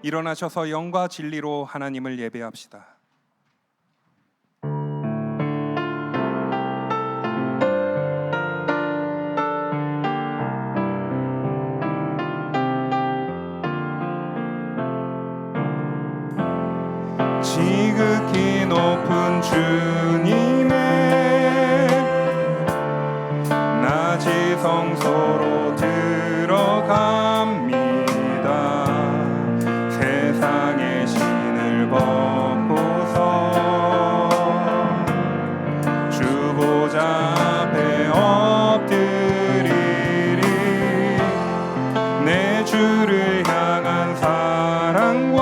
일어나셔서 영과 진리로 하나님을 예배합시다. 지극히 높은 주님의 낮이 성소로 들어갑니다. 세상의 신을 벗고서 주 보좌 앞에 엎드리리. 내 주를 향한 사랑과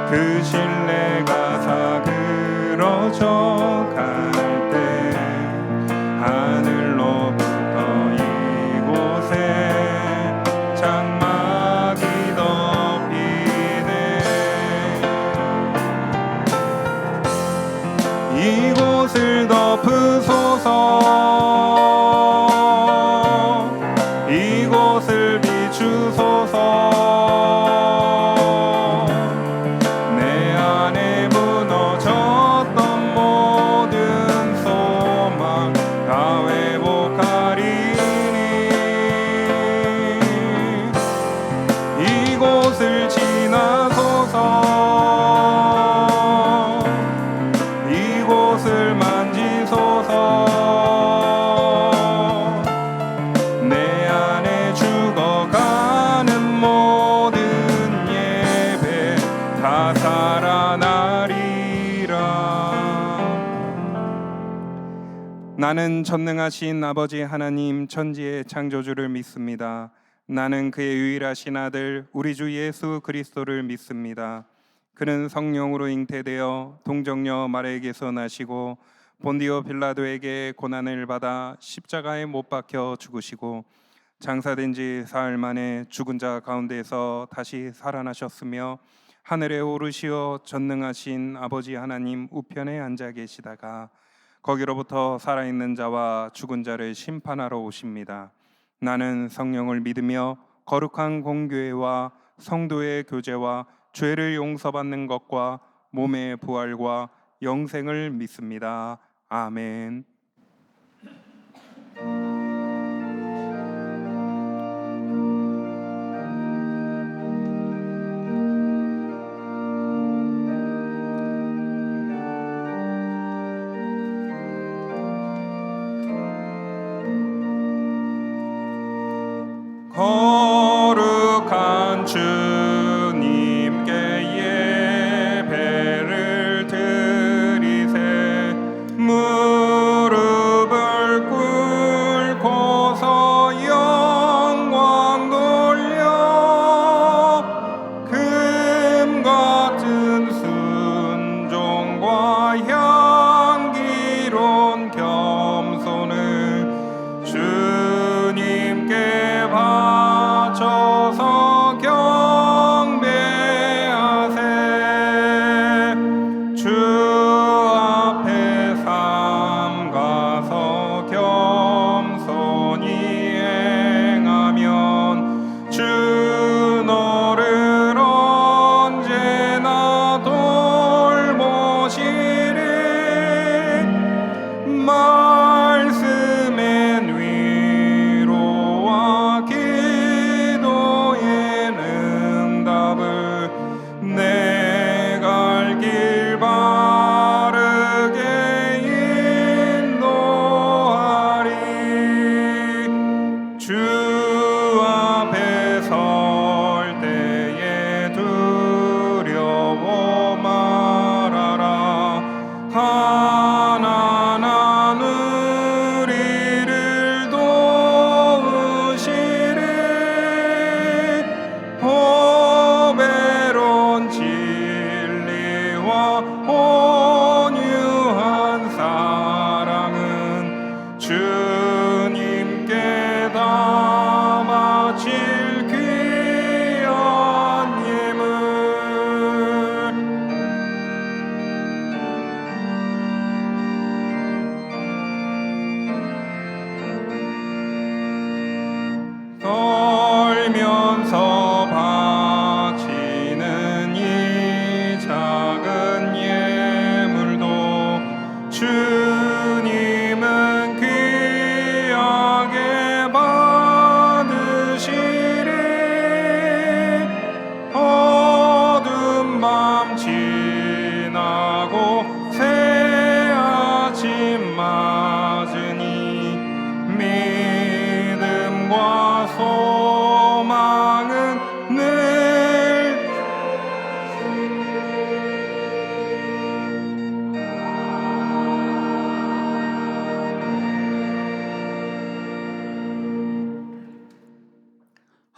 그 신뢰가 사그러져 갈 때 하늘로부터 이곳에 장막이 덮이네. 이곳을 덮으소서. 이곳을 비추소서. 이곳을 지나소서. 이곳을 만지소서. 내 안에 죽어가는 모든 예배 다 살아나리라. 나는 전능하신 아버지 하나님 천지의 창조주를 믿습니다. 나는 그의 유일하신 아들 우리 주 예수 그리스도를 믿습니다. 그는 성령으로 잉태되어 동정녀 마리아에게서 나시고 본디오 빌라도에게 고난을 받아 십자가에 못 박혀 죽으시고 장사된 지 사흘 만에 죽은 자 가운데서 다시 살아나셨으며 하늘에 오르시어 전능하신 아버지 하나님 우편에 앉아 계시다가 거기로부터 살아있는 자와 죽은 자를 심판하러 오십니다. 나는 성령을 믿으며 거룩한 공교회와 성도의 교제와 죄를 용서받는 것과 몸의 부활과 영생을 믿습니다. 아멘. 거룩한 주님께 예배를 드리세. 무릎을 꿇고서 영광 돌려 금 같은 순종과 향기로운 겸손을 주님께 바쳐서 경배하세. 주 앞에 삼가서 겸손히 행하면 주 너를 언제나 돌보시리. 말씀엔 위로와 기도에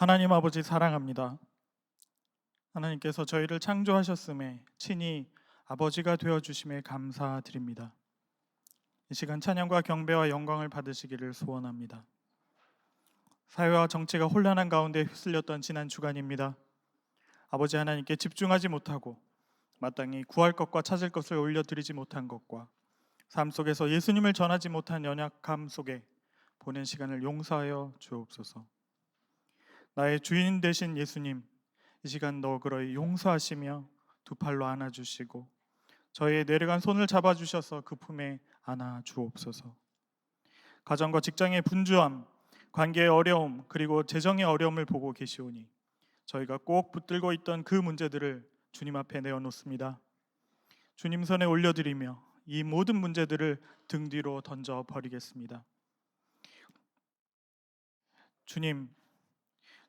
하나님 아버지 사랑합니다. 하나님께서 저희를 창조하셨음에 친히 아버지가 되어주심에 감사드립니다. 이 시간 찬양과 경배와 영광을 받으시기를 소원합니다. 사회와 정치가 혼란한 가운데 휩쓸렸던 지난 주간입니다. 아버지 하나님께 집중하지 못하고 마땅히 구할 것과 찾을 것을 올려드리지 못한 것과 삶 속에서 예수님을 전하지 못한 연약함 속에 보낸 시간을 용서하여 주옵소서. 나의 주인 되신 예수님, 이 시간 너그러이 용서하시며 두 팔로 안아주시고 저희의 내려간 손을 잡아주셔서 그 품에 안아 주옵소서. 가정과 직장의 분주함, 관계의 어려움, 그리고 재정의 어려움을 보고 계시오니 저희가 꼭 붙들고 있던 그 문제들을 주님 앞에 내어놓습니다. 주님 손에 올려드리며 이 모든 문제들을 등 뒤로 던져 버리겠습니다.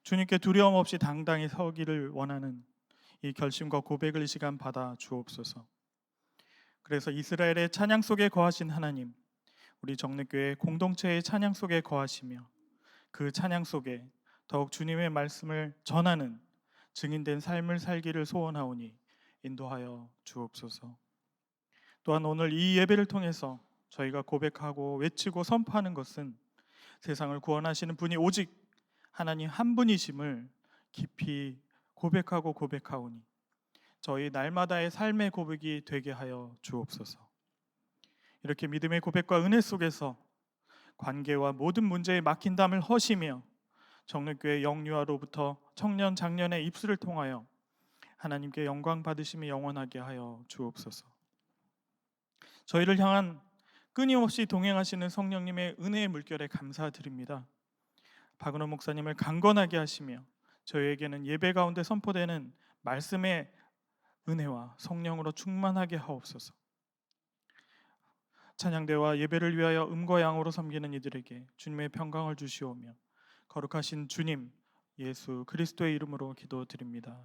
주님께 두려움 없이 당당히 서기를 원하는 이 결심과 고백을 이 시간 받아 주옵소서. 그래서 이스라엘의 찬양 속에 거하신 하나님, 우리 정례교회 공동체의 찬양 속에 거하시며 그 찬양 속에 더욱 주님의 말씀을 전하는 증인된 삶을 살기를 소원하오니 인도하여 주옵소서. 또한 오늘 이 예배를 통해서 저희가 고백하고 외치고 선포하는 것은 세상을 구원하시는 분이 오직 하나님 한 분이심을 깊이 고백하오니 저희 날마다의 삶의 고백이 되게 하여 주옵소서. 이렇게 믿음의 고백과 은혜 속에서 관계와 모든 문제에 막힌 담을 허시며 정례교회 영유아로부터 청년 장년의 입술을 통하여 하나님께 영광 받으심이 영원하게 하여 주옵소서. 저희를 향한 끊임없이 동행하시는 성령님의 은혜의 물결에 감사드립니다. 박은호 목사님을 강건하게 하시며 저희에게는 예배 가운데 선포되는 말씀의 은혜와 성령으로 충만하게 하옵소서. 찬양대와 예배를 위하여 음과 양으로 섬기는 이들에게 주님의 평강을 주시오며 거룩하신 주님 예수 그리스도의 이름으로 기도드립니다.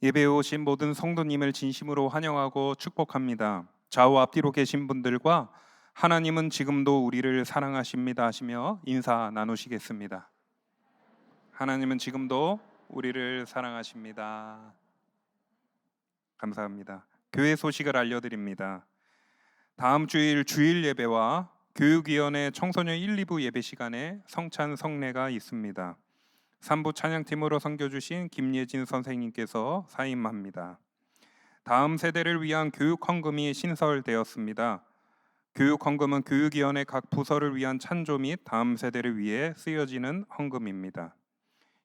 예배에 오신 모든 성도님을 진심으로 환영하고 축복합니다. 좌우 앞뒤로 계신 분들과 하나님은 지금도 우리를 사랑하십니다 하시며 인사 나누시겠습니다. 하나님은 지금도 우리를 사랑하십니다. 감사합니다. 교회 소식을 알려드립니다. 다음 주일 주일 예배와 교육위원회 청소년 1, 2부 예배 시간에 성찬 성례가 있습니다. 3부 찬양팀으로 섬겨주신 김예진 선생님께서 사임합니다. 다음 세대를 위한 교육 헌금이 신설되었습니다. 교육 헌금은 교육위원회 각 부서를 위한 찬조 및 다음 세대를 위해 쓰여지는 헌금입니다.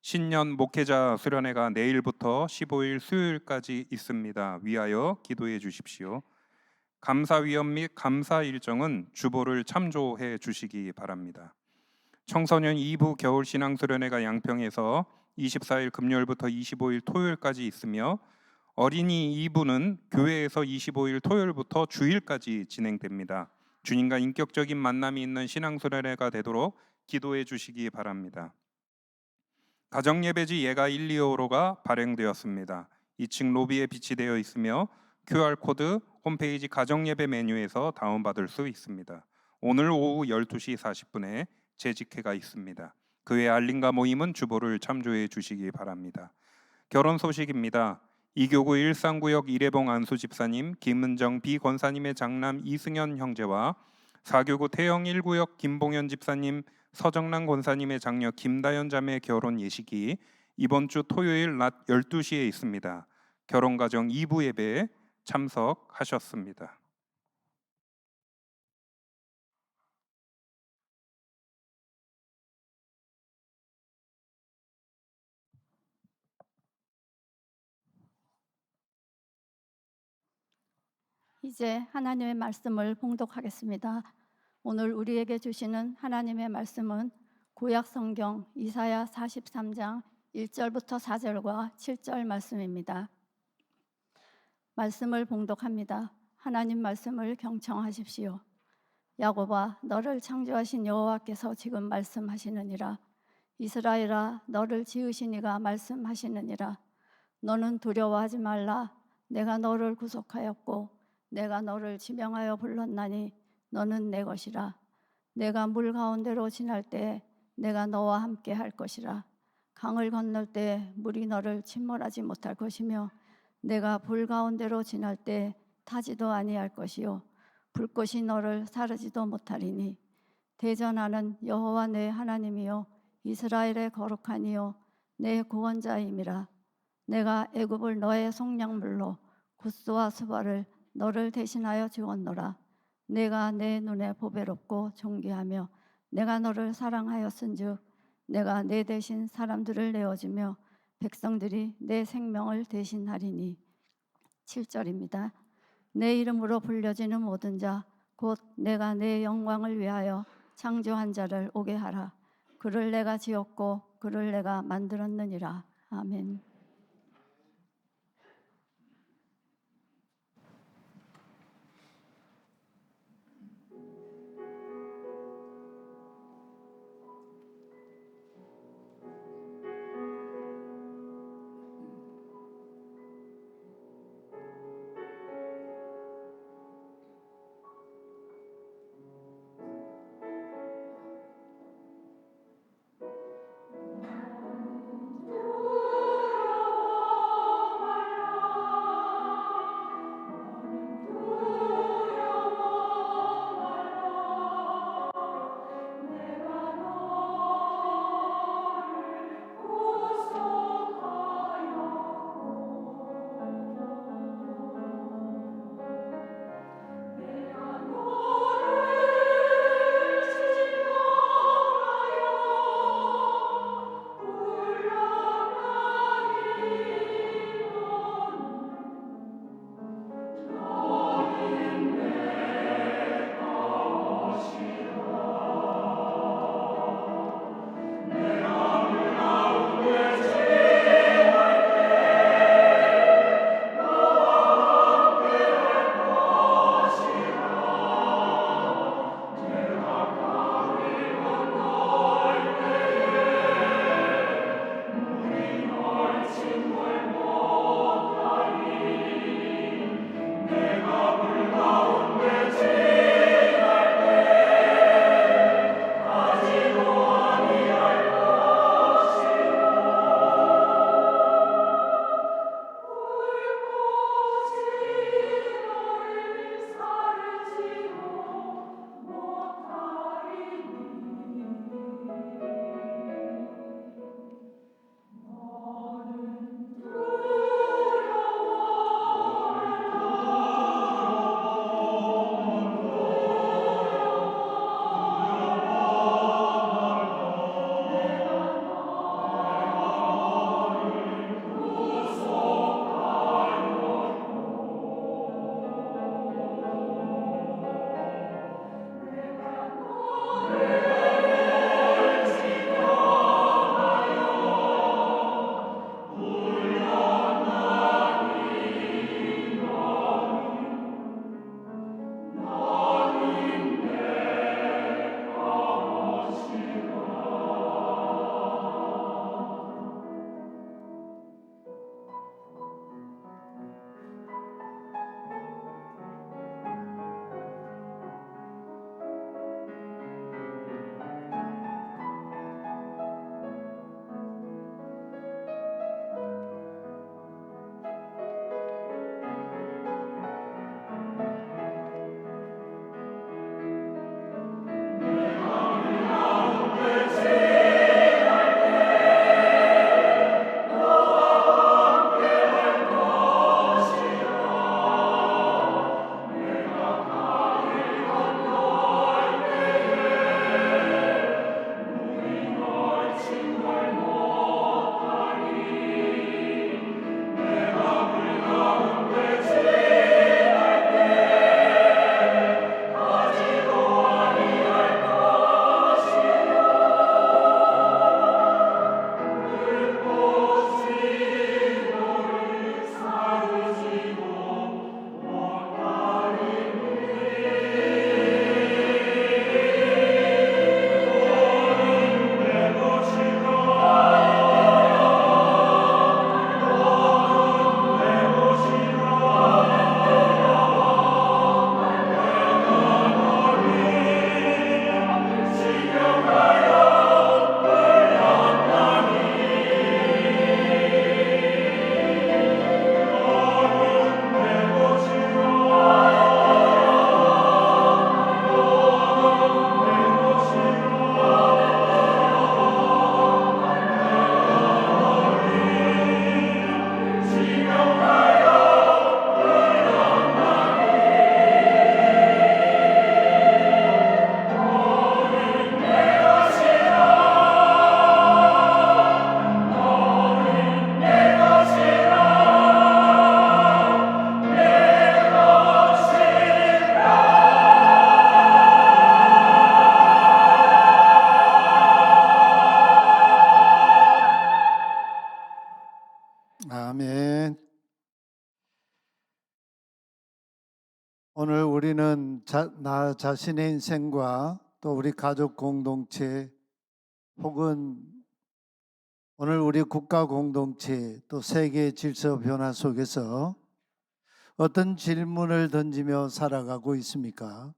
신년 목회자 수련회가 내일부터 15일 수요일까지 있습니다. 위하여 기도해 주십시오. 감사위원 및 감사 일정은 주보를 참조해 주시기 바랍니다. 청소년 2부 겨울 신앙수련회가 양평에서 24일 금요일부터 25일 토요일까지 있으며 어린이 2부는 교회에서 25일 토요일부터 주일까지 진행됩니다. 주님과 인격적인 만남이 있는 신앙수련회가 되도록 기도해 주시기 바랍니다. 가정예배지 예가 1, 2호로가 발행되었습니다. 2층 로비에 비치되어 있으며 QR코드 홈페이지 가정예배 메뉴에서 다운받을 수 있습니다. 오늘 오후 12시 40분에 재직회가 있습니다. 그 외 알림과 모임은 주보를 참조해 주시기 바랍니다. 결혼 소식입니다. 이교구 일산구역 이래봉 안수 집사님, 김은정 비 권사님의 장남 이승현 형제와 4교구 태영 1구역 김봉현 집사님, 서정란 권사님의 장녀 김다연 자매 결혼 예식이 이번 주 토요일 낮 12시에 있습니다. 결혼가정 2부 예배에 참석하셨습니다. 이제 하나님의 말씀을 봉독하겠습니다. 오늘 우리에게 주시는 하나님의 말씀은 구약 성경 이사야 43장 1절부터 4절과 7절 말씀입니다. 말씀을 봉독합니다. 하나님 말씀을 경청하십시오. 야곱아, 너를 창조하신 여호와께서 지금 말씀하시느니라. 이스라엘아, 너를 지으신 이가 말씀하시느니라. 너는 두려워하지 말라. 내가 너를 구속하였고 내가 너를 지명하여 불렀나니 너는 내 것이라. 내가 물 가운데로 지날 때 내가 너와 함께 할 것이라. 강을 건널 때 물이 너를 침몰하지 못할 것이며 내가 불 가운데로 지날 때 타지도 아니할 것이요 불꽃이 너를 사르지도 못하리니 대전하는 여호와 내 하나님이요 이스라엘의 거룩한 이요 내 구원자임이라. 내가 애굽을 너의 속량물로 구스와 수바를 너를 대신하여 주었노라. 내가 내 눈에 보배롭고 존귀하며 내가 너를 사랑하였은즉 내가 내 대신 사람들을 내어주며 백성들이 내 생명을 대신하리니. 7절입니다. 내 이름으로 불려지는 모든 자 곧 내가 내 영광을 위하여 창조한 자를 오게 하라. 그를 내가 지었고 그를 내가 만들었느니라. 아멘. 오늘 우리는 나 자신의 인생과 또 우리 가족 공동체 혹은 오늘 우리 국가 공동체 또 세계 질서 변화 속에서 어떤 질문을 던지며 살아가고 있습니까?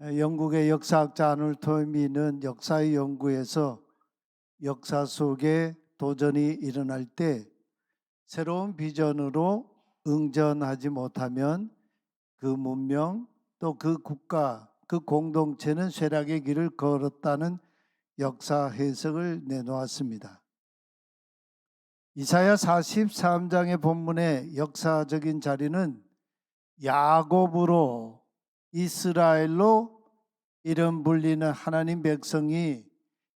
영국의 역사학자 아놀드 토인비는 역사의 연구에서 역사 속에 도전이 일어날 때 새로운 비전으로 응전하지 못하면 그 문명 또 그 국가 그 공동체는 쇠락의 길을 걸었다는 역사 해석을 내놓았습니다. 이사야 43장의 본문의 역사적인 자리는 야곱으로 이스라엘로 이름 불리는 하나님 백성이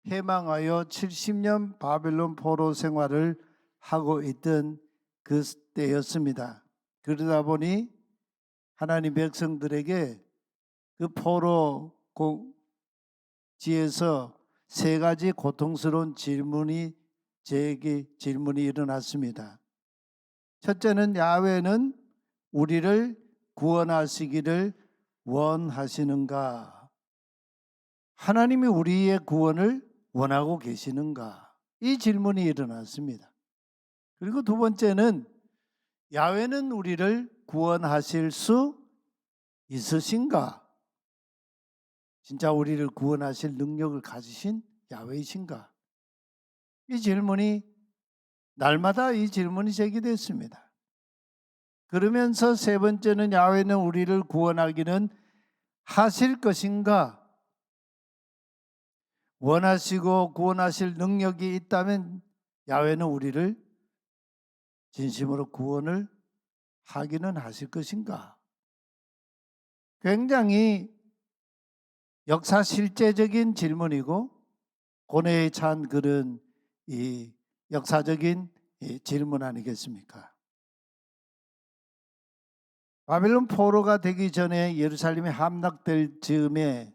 해망하여 70년 바벨론 포로 생활을 하고 있던 그 때였습니다. 그러다 보니 하나님 백성들에게 그 포로지에서 세 가지 고통스러운 질문이 일어났습니다. 첫째는 야훼는 우리를 구원하시기를 원하시는가? 하나님이 우리의 구원을 원하고 계시는가? 이 질문이 일어났습니다. 그리고 두 번째는 야훼는 우리를 구원하실 수 있으신가? 진짜 우리를 구원하실 능력을 가지신 야훼이신가? 이 질문이 날마다 이 질문이 제기됐습니다. 그러면서 세 번째는 야훼는 우리를 구원하기는 하실 것인가? 원하시고 구원하실 능력이 있다면 야훼는 우리를 진심으로 구원을 하기는 하실 것인가? 굉장히 역사 실제적인 질문이고 고뇌에 찬 그런 이 역사적인 질문 아니겠습니까? 바벨론 포로가 되기 전에 예루살렘이 함락될 즈음에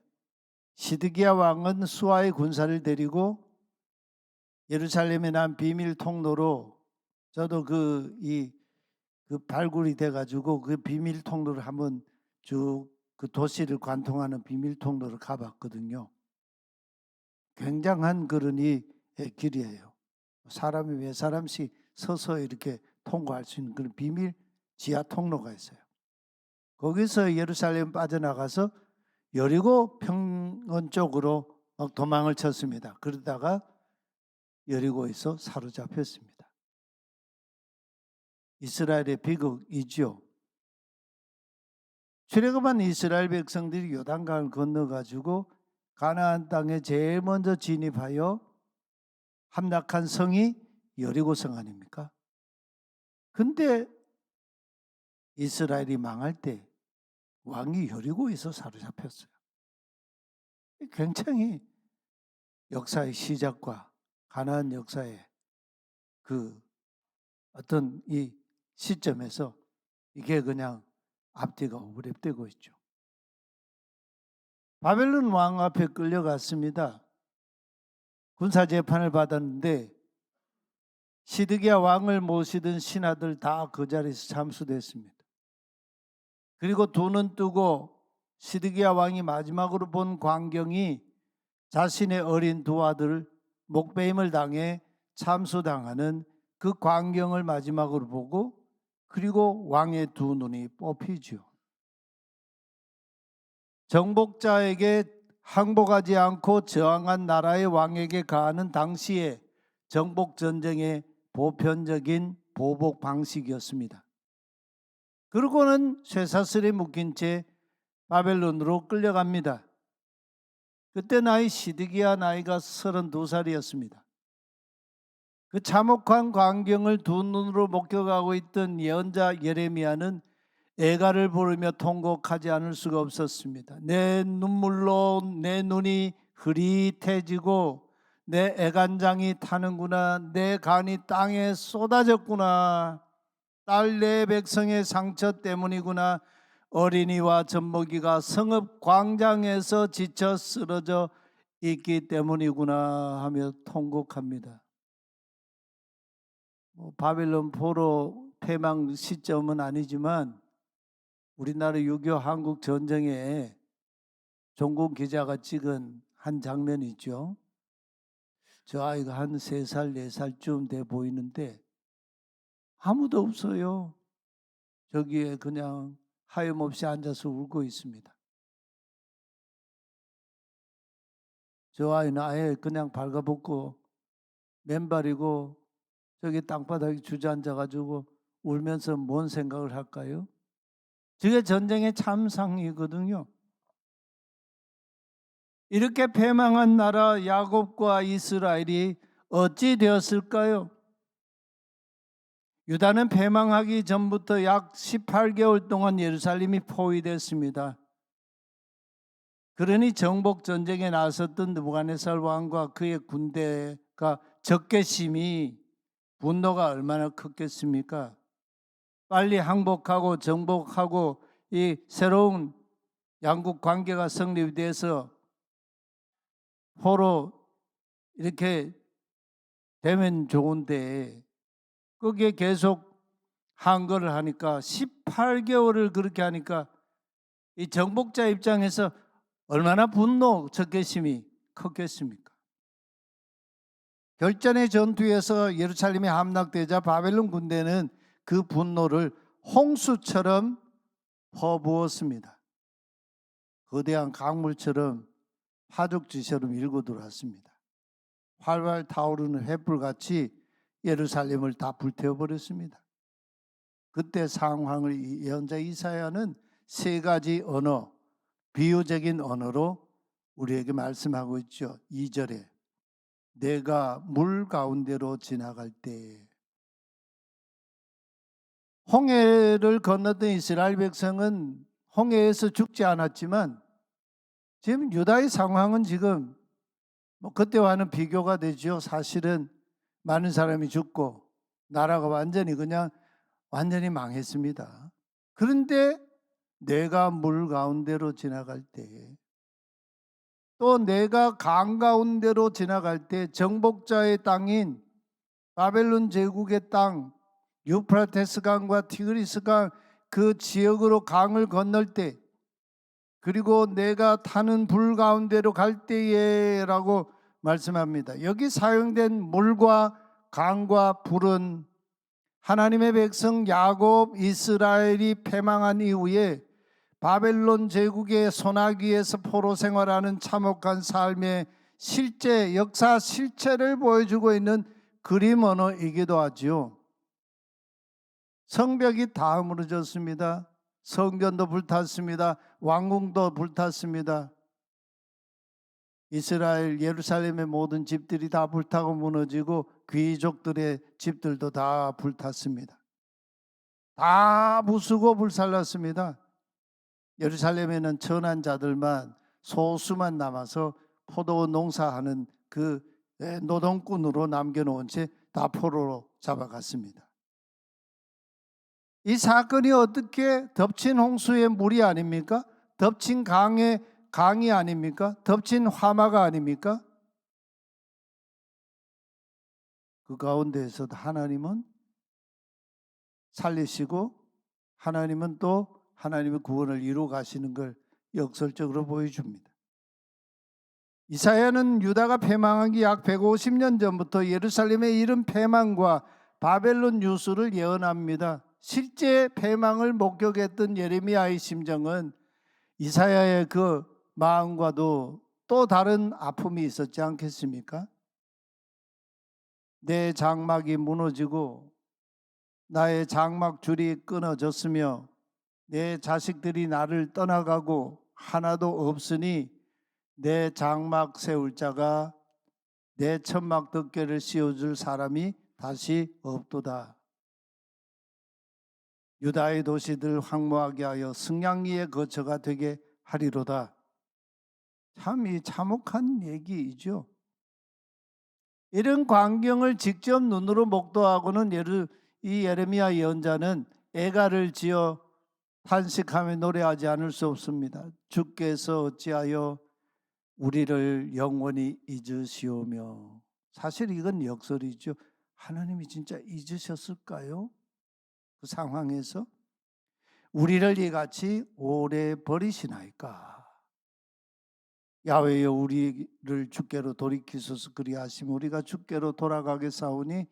시드기야 왕은 수하의 군사를 데리고 예루살렘에 난 비밀 통로로 저도 그 발굴이 돼가지고 그 비밀 통로를 한번 쭉 그 도시를 관통하는 비밀 통로를 가봤거든요. 굉장한 그런 길이에요. 사람이 몇 사람씩 서서 이렇게 통과할 수 있는 그런 비밀 지하 통로가 있어요. 거기서 예루살렘 빠져나가서 여리고 평원 쪽으로 막 도망을 쳤습니다. 그러다가 여리고에서 사로잡혔습니다. 이스라엘의 비극이죠. 출애굽한 이스라엘 백성들이 요단강을 건너가지고 가나안 땅에 제일 먼저 진입하여 함락한 성이 여리고성 아닙니까? 근데 이스라엘이 망할 때 왕이 여리고에서 사로잡혔어요. 굉장히 역사의 시작과 가나안 역사의 그 어떤 이 시점에서 이게 그냥 앞뒤가 오버랩되고 있죠. 바벨론 왕 앞에 끌려갔습니다. 군사 재판을 받았는데 시드기야 왕을 모시던 신하들 다 그 자리에서 참수됐습니다. 그리고 두 눈 뜨고 시드기야 왕이 마지막으로 본 광경이 자신의 어린 두 아들 목베임을 당해 참수당하는 그 광경을 마지막으로 보고 그리고 왕의 두 눈이 뽑히죠. 정복자에게 항복하지 않고 저항한 나라의 왕에게 가하는 당시의 정복전쟁의 보편적인 보복 방식이었습니다. 그러고는 쇠사슬에 묶인 채 바벨론으로 끌려갑니다. 그때 시드기야 나이가 32살이었습니다. 그 참혹한 광경을 두 눈으로 목격하고 있던 예언자 예레미야는 애가를 부르며 통곡하지 않을 수가 없었습니다. 내 눈물로 내 눈이 흐릿해지고 내 애간장이 타는구나. 내 간이 땅에 쏟아졌구나. 딸 내 백성의 상처 때문이구나. 어린이와 젖먹이가 성읍 광장에서 지쳐 쓰러져 있기 때문이구나 하며 통곡합니다. 바벨론 포로 패망 시점은 아니지만 우리나라 6.25 한국 전쟁에 종국 기자가 찍은 한 장면이 있죠. 저 아이가 한 3살, 4살쯤 돼 보이는데 아무도 없어요. 저기에 그냥 하염없이 앉아서 울고 있습니다. 저 아이는 아예 그냥 발가벗고 맨발이고 저기 땅바닥에 주저앉아가지고 울면서 뭔 생각을 할까요? 저게 전쟁의 참상이거든요. 이렇게 패망한 나라 야곱과 이스라엘이 어찌 되었을까요? 유다는 패망하기 전부터 약 18개월 동안 예루살렘이 포위됐습니다. 그러니 정복 전쟁에 나섰던 느부갓네살 왕과 그의 군대가 적개심이 분노가 얼마나 컸겠습니까? 빨리 항복하고 정복하고 이 새로운 양국 관계가 성립돼서 서로 이렇게 되면 좋은데 거기에 계속 항거를 하니까 18개월을 그렇게 하니까 이 정복자 입장에서 얼마나 분노, 적개심이 컸겠습니까? 결전의 전투에서 예루살렘이 함락되자 바벨론 군대는 그 분노를 홍수처럼 퍼부었습니다. 거대한 강물처럼 파죽지처럼 밀고 들어왔습니다. 활활 타오르는 횃불같이 예루살렘을 다 불태워버렸습니다. 그때 상황을 예언자 이사야는 3가지 언어, 비유적인 언어로 우리에게 말씀하고 있죠. 2절에 내가 물 가운데로 지나갈 때, 홍해를 건넜던 이스라엘 백성은 홍해에서 죽지 않았지만 지금 유다의 상황은 지금 그때와는 비교가 되죠. 사실은 많은 사람이 죽고 나라가 완전히 망했습니다. 그런데 내가 물 가운데로 지나갈 때, 또 내가 강 가운데로 지나갈 때 정복자의 땅인 바벨론 제국의 땅 유프라테스 강과 티그리스 강 그 지역으로 강을 건널 때, 그리고 내가 타는 불 가운데로 갈 때에 라고 말씀합니다. 여기 사용된 물과 강과 불은 하나님의 백성 야곱 이스라엘이 패망한 이후에 바벨론 제국의 소나기에서 포로 생활하는 참혹한 삶의 실제 역사 실체를 보여주고 있는 그림 언어이기도 하지요. 성벽이 다 무너졌습니다. 성전도 불탔습니다. 왕궁도 불탔습니다. 이스라엘 예루살렘의 모든 집들이 다 불타고 무너지고 귀족들의 집들도 다 불탔습니다. 다 부수고 불살랐습니다. 예루살렘에는 천한 자들만 소수만 남아서 포도 농사하는 그 노동꾼으로 남겨놓은 채 다 포로로 잡아갔습니다. 이 사건이 어떻게 덮친 홍수의 물이 아닙니까? 덮친 강이 아닙니까? 덮친 화마가 아닙니까? 그 가운데에서도 하나님은 살리시고 하나님은 또 하나님의 구원을 이루어 가시는 걸 역설적으로 보여줍니다. 이사야는 유다가 패망하기 약 150년 전부터 예루살렘의 이른 패망과 바벨론 유수를 예언합니다. 실제 패망을 목격했던 예레미야의 심정은 이사야의 그 마음과도 또 다른 아픔이 있었지 않겠습니까? 내 장막이 무너지고 나의 장막줄이 끊어졌으며 내 자식들이 나를 떠나가고 하나도 없으니 내 장막 세울 자가 내 천막 덮개를 씌워줄 사람이 다시 없도다. 유다의 도시들 황무하게 하여 승냥이의 거처가 되게 하리로다. 참 이 참혹한 얘기이죠. 이런 광경을 직접 눈으로 목도하고는 이 예레미야 예언자는 애가를 지어 탄식하며 노래하지 않을 수 없습니다. 주께서 어찌하여 우리를 영원히 잊으시오며. 사실 이건 역설이죠. 하나님이 진짜 잊으셨을까요? 그 상황에서 우리를 이같이 오래 버리시나이까? 야훼여 우리를 주께로 돌이키소서. 그리하시면 우리가 주께로 돌아가겠사오니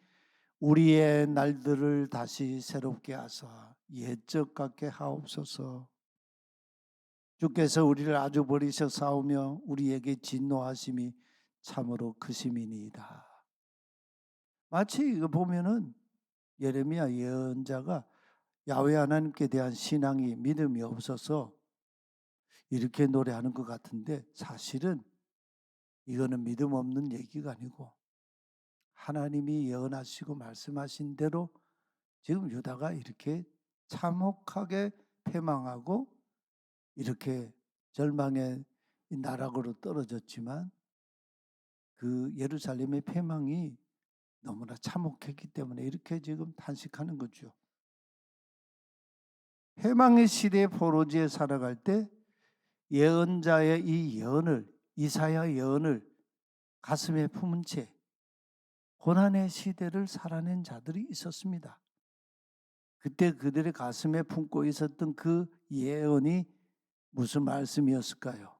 우리의 날들을 다시 새롭게 하사 옛적 같게 하옵소서. 주께서 우리를 아주 버리셨사오며 우리에게 진노하심이 참으로 크심이니이다. 마치 이거 보면은 예레미야 예언자가 야훼 하나님께 대한 신앙이 믿음이 없어서 이렇게 노래하는 것 같은데, 사실은 이거는 믿음 없는 얘기가 아니고 하나님이 예언하시고 말씀하신 대로 지금 유다가 이렇게 참혹하게 패망하고 이렇게 절망의 나락으로 떨어졌지만 그 예루살렘의 패망이 너무나 참혹했기 때문에 이렇게 지금 탄식하는 거죠. 패망의 시대의 포로지에 살아갈 때 예언자의 이 예언을, 이사야 예언을 가슴에 품은 채 고난의 시대를 살아낸 자들이 있었습니다. 그때 그들의 가슴에 품고 있었던 그 예언이 무슨 말씀이었을까요?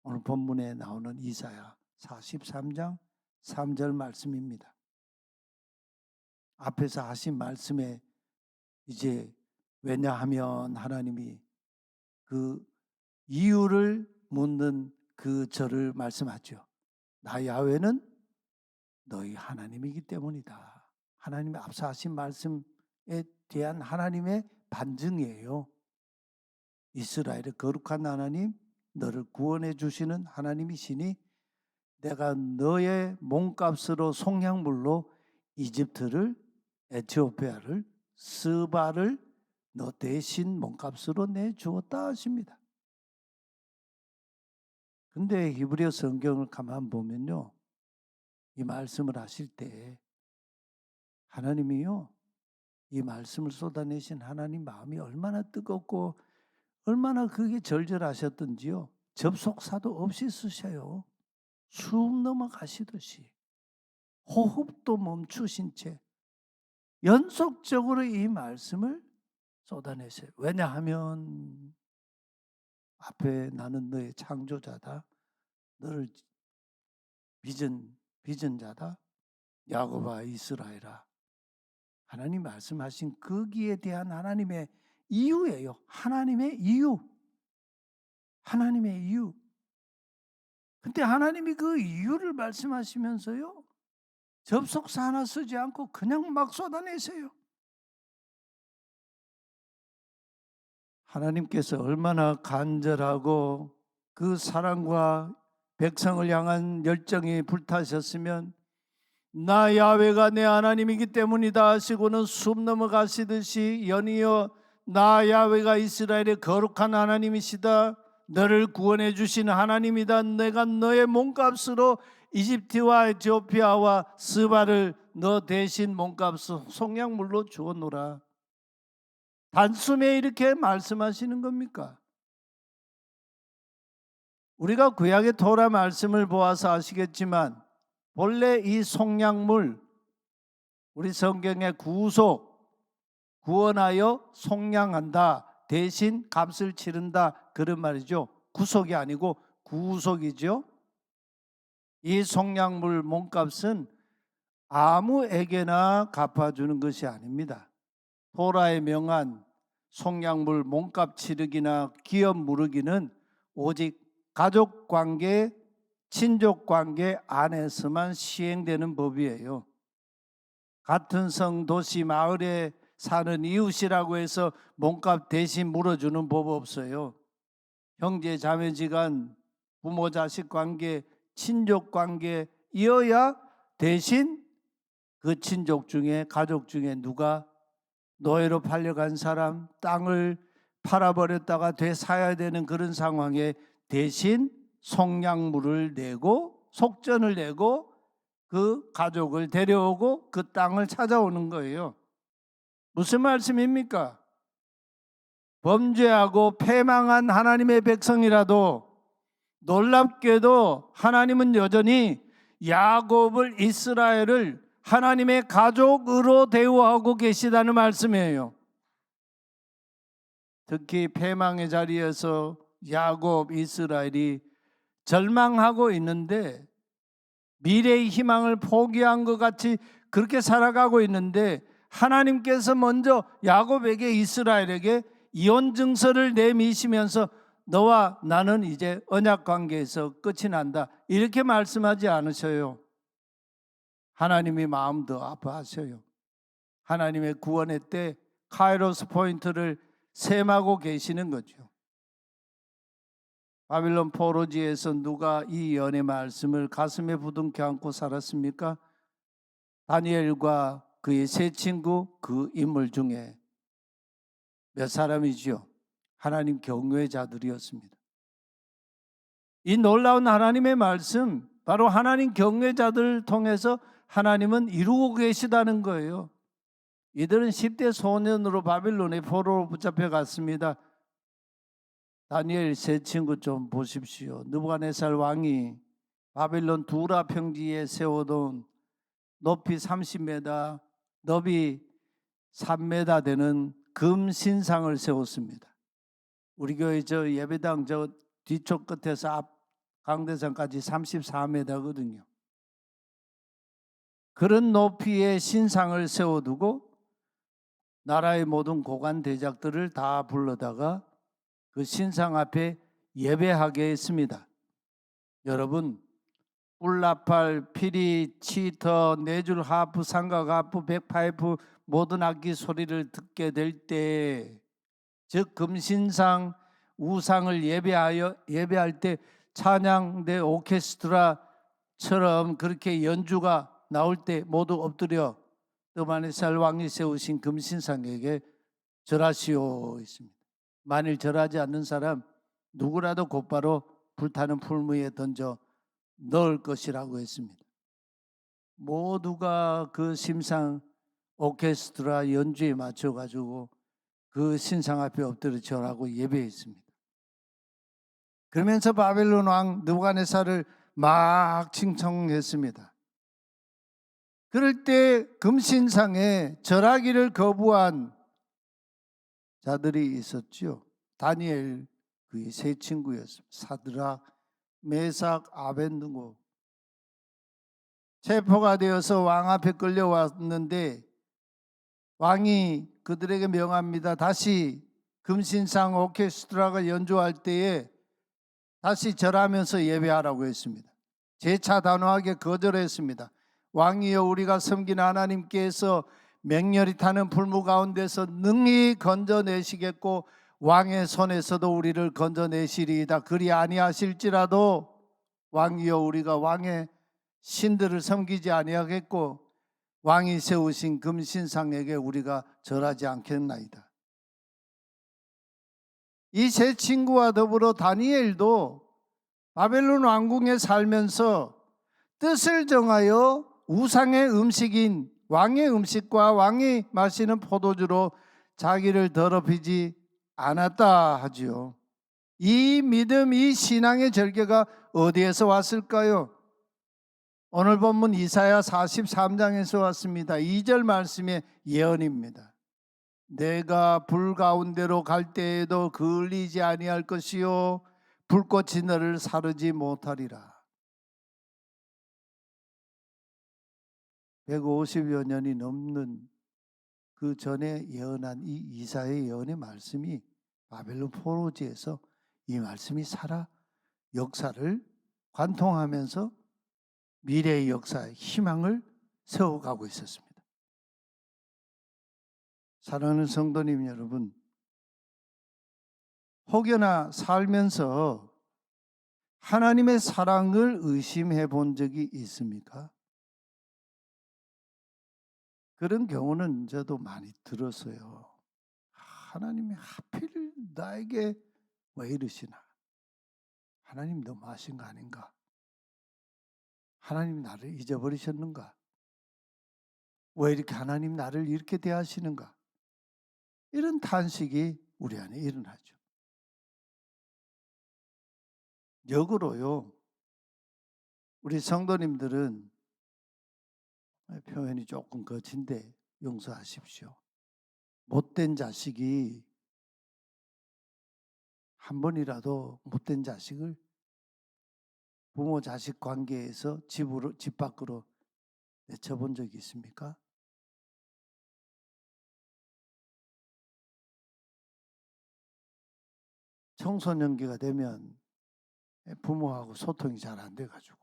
오늘 본문에 나오는 이사야 43장 3절 말씀입니다. 앞에서 하신 말씀에 이제 왜냐하면 하나님이 그 이유를 묻는 그 절을 말씀하죠. 나 야훼는 너희 하나님이기 때문이다. 하나님의 앞서 하신 말씀에 대한 하나님의 반증이에요. 이스라엘의 거룩한 하나님, 너를 구원해 주시는 하나님이시니 내가 너의 몸값으로 속량물로 이집트를, 에티오피아를, 스바를 너 대신 몸값으로 내주었다 하십니다. 근데 히브리어 성경을 가만 보면요, 이 말씀을 하실 때 하나님이요, 이 말씀을 쏟아내신 하나님 마음이 얼마나 뜨겁고 얼마나 그게 절절하셨던지요, 접속사도 없이 쓰셔요. 쑥 넘어가시듯이 호흡도 멈추신 채 연속적으로 이 말씀을 쏟아내세요. 왜냐하면 앞에 나는 너의 창조자다, 너를 빚은 자다, 야곱아 이스라엘아. 하나님 말씀하신 거기에 대한 하나님의 이유예요. 하나님의 이유. 하나님의 이유. 근데 하나님이 그 이유를 말씀하시면서요, 접속사 하나 쓰지 않고 그냥 막 쏟아내세요. 하나님께서 얼마나 간절하고 그 사랑과 백성을 향한 열정이 불타셨으면 나 야훼가 내 하나님이기 때문이다 하시고는 숨 넘어가시듯이 연이어 나 야훼가 이스라엘의 거룩한 하나님이시다, 너를 구원해 주시는 하나님이다, 내가 너의 몸값으로 이집트와 에티오피아와 스바를 너 대신 몸값으로 속량물로 주었노라. 단숨에 이렇게 말씀하시는 겁니까? 우리가 구약의 토라 말씀을 보아서 아시겠지만 본래 이 속량물, 우리 성경의 구속, 구원하여 속량한다, 대신 값을 치른다, 그런 말이죠. 구속이 아니고 구속이죠. 이 속량물 몸값은 아무에게나 갚아주는 것이 아닙니다. 토라에 명한 속량물 몸값 치르기나 기업 무르기는 오직 가족관계, 친족관계 안에서만 시행되는 법이에요. 같은 성, 도시, 마을에 사는 이웃이라고 해서 몸값 대신 물어주는 법 없어요. 형제, 자매지간, 부모, 자식 관계, 친족 관계이어야 대신 그 친족 중에, 가족 중에 누가 노예로 팔려간 사람, 땅을 팔아버렸다가 되사야 되는 그런 상황에 대신 속량물을 내고 속전을 내고 그 가족을 데려오고 그 땅을 찾아오는 거예요. 무슨 말씀입니까? 범죄하고 패망한 하나님의 백성이라도 놀랍게도 하나님은 여전히 야곱을, 이스라엘을 하나님의 가족으로 대우하고 계시다는 말씀이에요. 특히 패망의 자리에서 야곱, 이스라엘이 절망하고 있는데 미래의 희망을 포기한 것 같이 그렇게 살아가고 있는데 하나님께서 먼저 야곱에게 이스라엘에게 이혼 증서를 내미시면서 너와 나는 이제 언약 관계에서 끝이 난다 이렇게 말씀하지 않으셔요. 하나님이 마음 더 아파하셔요. 하나님의 구원의 때 카이로스 포인트를 셈하고 계시는 거죠. 바빌론 포로지에서 누가 이 예언의 말씀을 가슴에 부둥켜 안고 살았습니까? 다니엘과 그의 세 친구 그 인물 중에 몇 사람이지요? 하나님 경외자들이었습니다. 이 놀라운 하나님의 말씀, 바로 하나님 경외자들을 통해서 하나님은 이루고 계시다는 거예요. 이들은 10대 소년으로 바빌론의 포로로 붙잡혀 갔습니다. 다니엘 세 친구 좀 보십시오. 느부갓네살 왕이 바빌론 두라 평지에 세워둔 높이 30m, 너비 3m 되는 금 신상을 세웠습니다. 우리 교회 저 예배당 저 뒤쪽 끝에서 앞 강대상까지 34m거든요. 그런 높이의 신상을 세워두고 나라의 모든 고관 대작들을 다 불러다가 그 신상 앞에 예배하게 했습니다. 여러분, 뿔나팔, 피리, 치터, 네줄 하프, 삼각 하프, 백파이프 모든 악기 소리를 듣게 될 때, 즉 금신상 우상을 예배할 때 찬양대 오케스트라처럼 그렇게 연주가 나올 때 모두 엎드려 느부갓네살 왕이 세우신 금신상에게 절하시오 있습니다. 만일 절하지 않는 사람 누구라도 곧바로 불타는 풀무에 던져 넣을 것이라고 했습니다. 모두가 그 심상 오케스트라 연주에 맞춰가지고 그 신상 앞에 엎드려 절하고 예배했습니다. 그러면서 바벨론 왕 느부갓네살을 막 칭송했습니다. 그럴 때 금신상에 절하기를 거부한 자들이 있었죠. 다니엘 그의 세 친구였습니다. 사드락, 메삭, 아벤느고. 체포가 되어서 왕 앞에 끌려왔는데 왕이 그들에게 명합니다. 다시 금신상 오케스트라가 연주할 때에 다시 절하면서 예배하라고 했습니다. 재차 단호하게 거절했습니다. 왕이여, 우리가 섬긴 하나님께서 맹렬히 타는 불무 가운데서 능히 건져내시겠고 왕의 손에서도 우리를 건져내시리이다. 그리 아니하실지라도 왕이여, 우리가 왕의 신들을 섬기지 아니하겠고 왕이 세우신 금신상에게 우리가 절하지 않겠나이다. 이 세 친구와 더불어 다니엘도 바벨론 왕궁에 살면서 뜻을 정하여 우상의 음식인 왕의 음식과 왕이 마시는 포도주로 자기를 더럽히지 않았다 하지요. 이 믿음, 이 신앙의 절개가 어디에서 왔을까요? 오늘 본문 이사야 43장에서 왔습니다. 2절 말씀의 예언입니다. 내가 불 가운데로 갈 때에도 그을리지 아니할 것이요 불꽃이 너를 사르지 못하리라. 150여 년이 넘는 그 전에 예언한 이 이사야의 예언의 말씀이 바벨론 포로지에서 이 말씀이 살아 역사를 관통하면서 미래의 역사의 희망을 세워가고 있었습니다. 사랑하는 성도님 여러분, 혹여나 살면서 하나님의 사랑을 의심해 본 적이 있습니까? 그런 경우는 저도 많이 들었어요. 하나님이 하필 나에게 왜 이러시나? 하나님 너무 하신 거 아닌가? 하나님 나를 잊어버리셨는가? 왜 이렇게 하나님 나를 이렇게 대하시는가? 이런 탄식이 우리 안에 일어나죠. 역으로요, 우리 성도님들은 표현이 조금 거친데 용서하십시오. 못된 자식이 한 번이라도 못된 자식을 부모 자식 관계에서 집 밖으로 내쳐본 적이 있습니까? 청소년기가 되면 부모하고 소통이 잘 안 돼가지고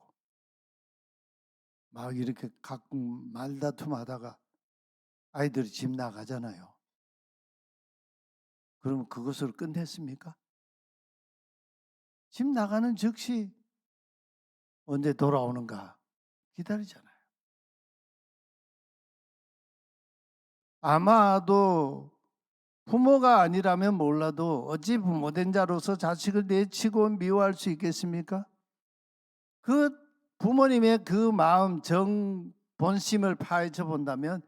막 이렇게 가끔 말다툼하다가 아이들이 집 나가잖아요. 그러면 그것으로 끝냈습니까? 집 나가는 즉시 언제 돌아오는가 기다리잖아요. 아마도 부모가 아니라면 몰라도 어찌 부모된 자로서 자식을 내치고 미워할 수 있겠습니까? 그 부모님의 그 마음 본심을 파헤쳐 본다면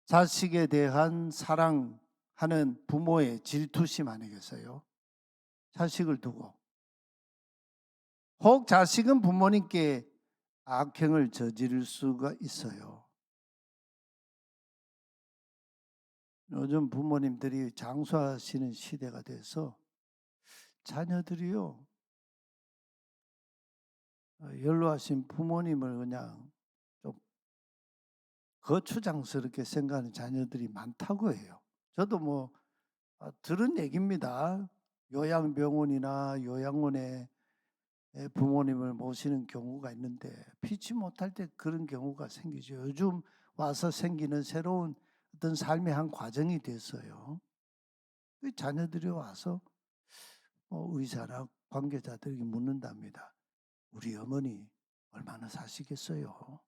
자식에 대한 사랑하는 부모의 질투심 아니겠어요? 자식을 두고 혹 자식은 부모님께 악행을 저지를 수가 있어요. 요즘 부모님들이 장수하시는 시대가 돼서 자녀들이요, 연로하신 부모님을 그냥 좀 거추장스럽게 생각하는 자녀들이 많다고 해요. 저도 뭐 들은 얘기입니다. 요양병원이나 요양원에 부모님을 모시는 경우가 있는데 피치 못할 때 그런 경우가 생기죠. 요즘 와서 생기는 새로운 어떤 삶의 한 과정이 됐어요. 자녀들이 와서 의사나 관계자들에게 묻는답니다. 우리 어머니 얼마나 사시겠어요?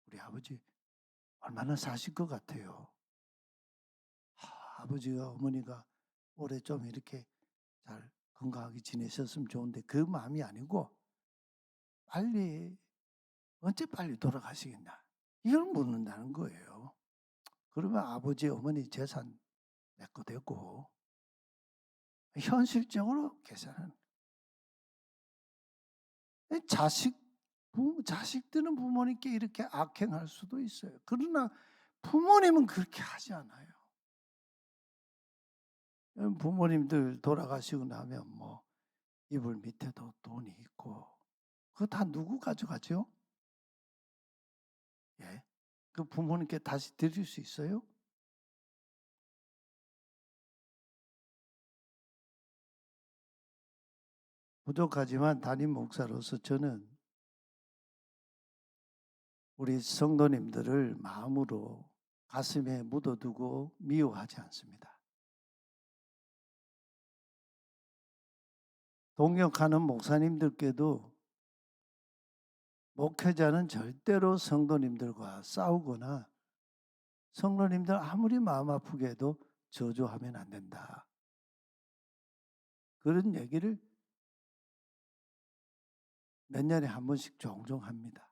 우리 아버지 얼마나 사실 것 같아요? 아버지와 어머니가 올해 좀 이렇게 잘 건강하게 지내셨으면 좋은데 그 마음이 아니고 언제 빨리 돌아가시겠나? 이걸 묻는다는 거예요. 그러면 아버지, 어머니 재산 내 거 되고 현실적으로 계산은 자식들은 부모님께 이렇게 악행할 수도 있어요. 그러나 부모님은 그렇게 하지 않아요. 부모님들 돌아가시고 나면 뭐 이불 밑에도 돈이 있고 그거 다 누구 가져가죠? 예, 그 부모님께 다시 드릴 수 있어요? 부족하지만 담임 목사로서 저는 우리 성도님들을 마음으로 가슴에 묻어두고 미워하지 않습니다. 동역하는 목사님들께도 목회자는 절대로 성도님들과 싸우거나 성도님들 아무리 마음 아프게 해도 저주하면 안 된다. 그런 얘기를 몇 년에 한 번씩 종종 합니다.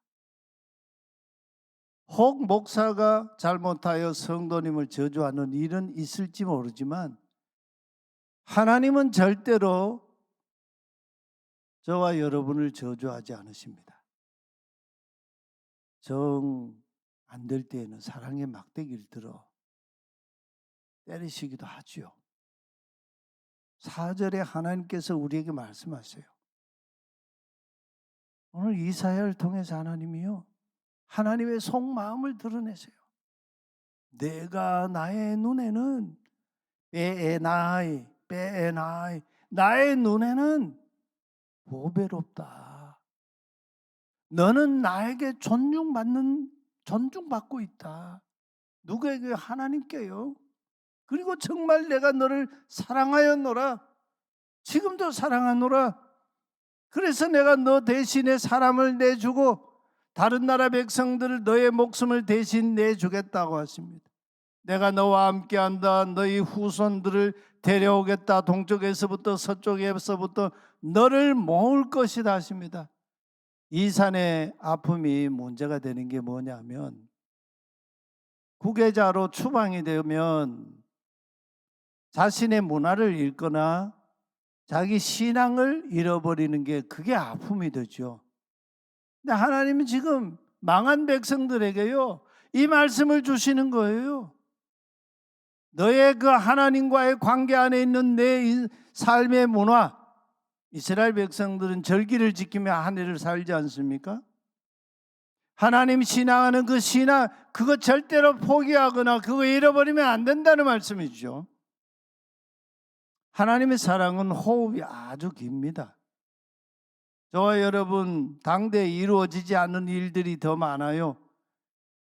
혹 목사가 잘못하여 성도님을 저주하는 일은 있을지 모르지만 하나님은 절대로 저와 여러분을 저주하지 않으십니다. 정 안 될 때에는 사랑의 막대기를 들어 때리시기도 하지요. 4절에 하나님께서 우리에게 말씀하세요. 오늘 이사야를 통해서 하나님이요, 하나님의 속마음을 드러내세요. 내가 나의 눈에는 빼에나이 나의 눈에는 보배롭다. 너는 나에게 존중받고 있다. 누구에게? 하나님께요. 그리고 정말 내가 너를 사랑하였노라. 지금도 사랑하노라. 그래서 내가 너 대신에 사람을 내주고 다른 나라 백성들을 너의 목숨을 대신 내주겠다고 하십니다. 내가 너와 함께한다. 너희 후손들을 데려오겠다. 동쪽에서부터 서쪽에서부터 너를 모을 것이다 하십니다. 이 산의 아픔이 문제가 되는 게 뭐냐면 후계자로 추방이 되면 자신의 문화를 잃거나 자기 신앙을 잃어버리는 게 그게 아픔이 되죠. 근데 하나님은 지금 망한 백성들에게요 이 말씀을 주시는 거예요. 너의 그 하나님과의 관계 안에 있는 내 삶의 문화, 이스라엘 백성들은 절기를 지키며 한 해를 살지 않습니까? 하나님 신앙하는 그 신앙, 그거 절대로 포기하거나 그거 잃어버리면 안 된다는 말씀이죠. 하나님의 사랑은 호흡이 아주 깁니다. 저와 여러분, 당대에 이루어지지 않는 일들이 더 많아요.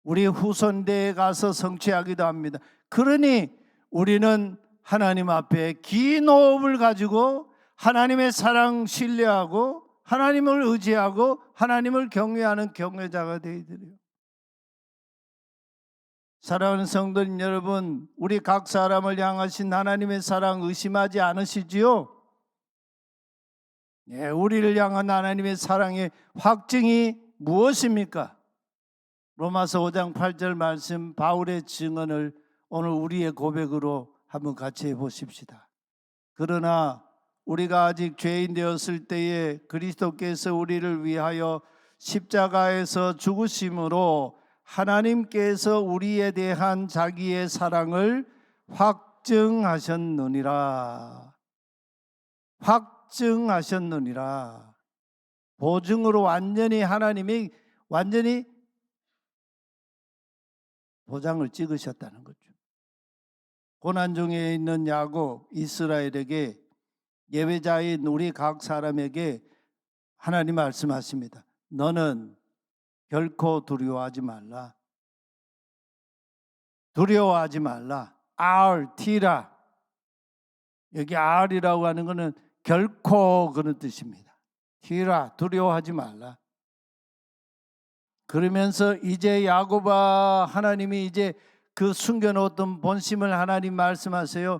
우리 후손대에 가서 성취하기도 합니다. 그러니 우리는 하나님 앞에 긴 호흡을 가지고 하나님의 사랑 신뢰하고 하나님을 의지하고 하나님을 경외하는 경외자가 되어야 돼요. 사랑하는 성도님 여러분, 우리 각 사람을 향하신 하나님의 사랑 의심하지 않으시지요? 네, 우리를 향한 하나님의 사랑의 확증이 무엇입니까? 로마서 5장 8절 말씀, 바울의 증언을 오늘 우리의 고백으로 한번 같이 해보십시다. 그러나 우리가 아직 죄인 되었을 때에 그리스도께서 우리를 위하여 십자가에서 죽으심으로 하나님께서 우리에 대한 자기의 사랑을 확증하셨느니라. 확증하셨느니라. 보증으로 하나님이 완전히 도장을 찍으셨다는 거죠. 고난 중에 있는 야곱, 이스라엘에게, 예배자인 우리 각 사람에게 하나님 말씀하십니다. 너는 결코 두려워하지 말라. 두려워하지 말라. R티라. 여기 R이라고 하는 것은 결코 그런 뜻입니다. 티라, 두려워하지 말라. 그러면서 이제 야곱아, 하나님이 이제 그 숨겨놓았던 본심을 하나님 말씀하세요.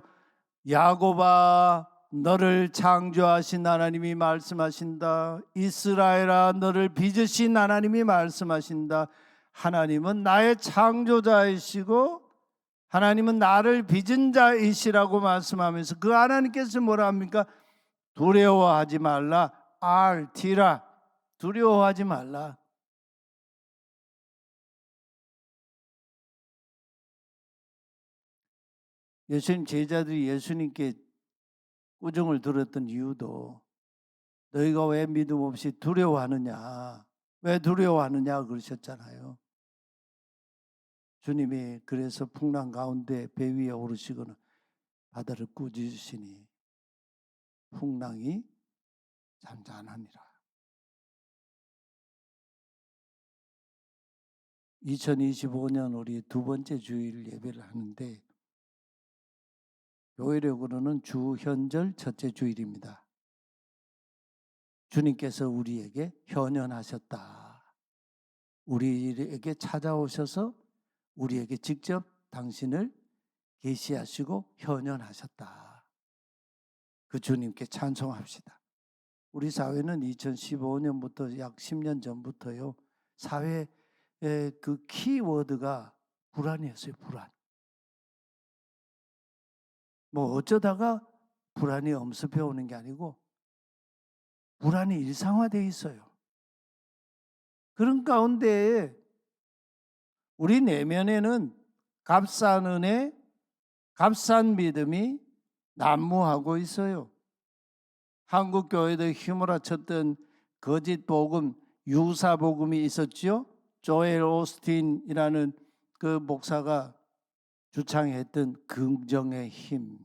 야곱아, 너를 창조하신 하나님이 말씀하신다. 이스라엘아, 너를 빚으신 하나님이 말씀하신다. 하나님은 나의 창조자이시고 하나님은 나를 빚은 자이시라고 말씀하면서 그 하나님께서 뭐라 합니까? 두려워하지 말라. R티라. 두려워하지 말라. 예수님 제자들이 예수님께 꾸중을 들었던 이유도 너희가 왜 믿음 없이 두려워하느냐, 왜 두려워하느냐 그러셨잖아요. 주님이 그래서 풍랑 가운데 배 위에 오르시고는 바다를 꾸짖으시니 풍랑이 잔잔하니라. 2025년 우리 두 번째 주일 예배를 하는데 교회력으로는 주현절 첫째 주일입니다. 주님께서 우리에게 현현하셨다. 우리에게 찾아오셔서 우리에게 직접 당신을 계시하시고 현현하셨다. 그 주님께 찬송합시다. 우리 사회는 2015년부터 약 10년 전부터요, 사회의 그 키워드가 불안이었어요. 불안. 뭐 어쩌다가 불안이 엄습해 오는 게 아니고 불안이 일상화되어 있어요. 그런 가운데 우리 내면에는 값싼 은혜, 값싼 믿음이 난무하고 있어요. 한국 교회도 휘몰아쳤던 거짓 복음, 유사 복음이 있었죠. 조엘 오스틴이라는 그 목사가 주창했던 긍정의 힘.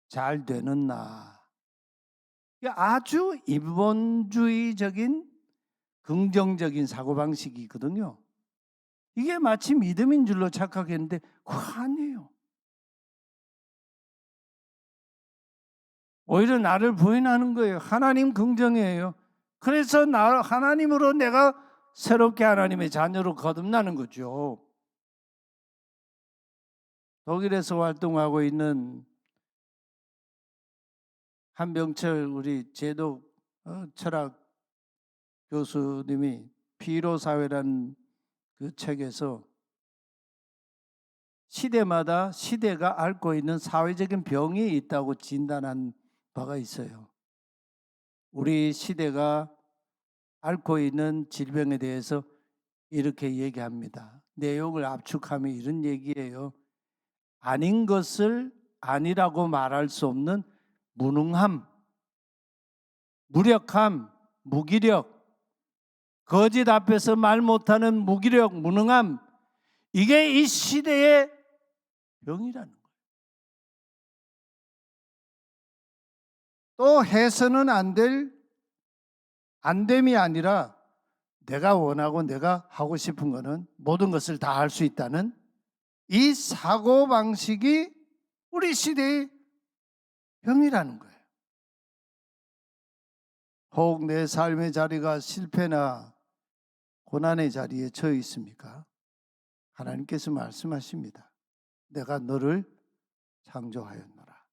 잘 되는 나. 아주 인본주의적인 긍정적인 사고방식이거든요. 이게 마치 믿음인 줄로 착각했는데 그거 아니에요. 오히려 나를 부인하는 거예요. 하나님 긍정이에요. 그래서 하나님으로 내가 새롭게 하나님의 자녀로 거듭나는 거죠. 독일에서 활동하고 있는 한병철 우리 제도 철학 교수님이 피로사회라는 그 책에서 시대마다 시대가 앓고 있는 사회적인 병이 있다고 진단한 바가 있어요. 우리 시대가 앓고 있는 질병에 대해서 이렇게 얘기합니다. 내용을 압축하면 이런 얘기예요. 아닌 것을 아니라고 말할 수 없는 무능함, 무력함, 무기력, 거짓 앞에서 말 못하는 무기력, 무능함, 이게 이 시대의 병이라는 거예요. 또 해서는 안 됨이 아니라 내가 원하고 내가 하고 싶은 거는 모든 것을 다 할 수 있다는 이 사고방식이 우리 시대의 병이라는 거예요. 혹 내 삶의 자리가 실패나 고난의 자리에 처해 있습니까? 하나님께서 말씀하십니다. 내가 너를 창조하였노라.